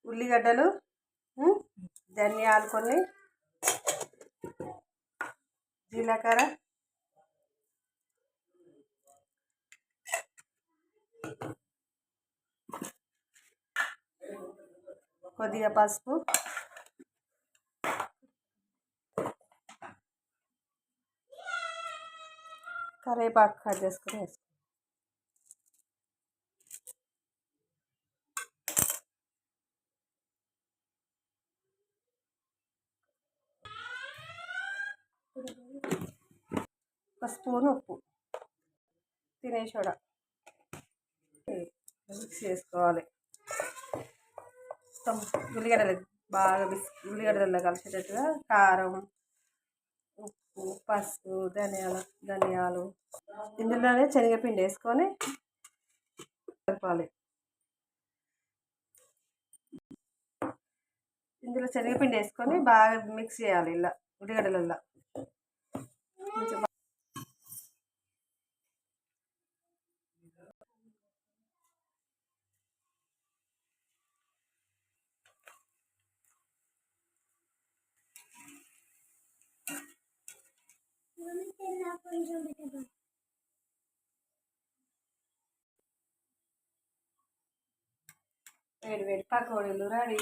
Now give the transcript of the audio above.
ఉల్లిగడ్డలు, ధనియాలు కొన్ని, జీలకర్ర, కొద్దిగా పసుపు, కరివేపాకు కట్ చేసుకొని వేసుకో. ఒక స్పూన్ ఉప్పు, తినే సోడా మిక్స్ చేసుకోవాలి. మొత్తం ఉల్లిగడ్డలు బాగా ఉల్లిగడ్డల్లో కలిసేటట్టుగా కారం, ఉప్పు, పసుపు, ధనియాలు ఇందులోనే శనగపిండి వేసుకొని కలపాలి. ఇందులో శనగపిండి వేసుకొని బాగా మిక్స్ చేయాలి. ఇలా ఉల్లిగడ్డలలో కొంచెం వేడి వేడి పకోడీలు రెడీ.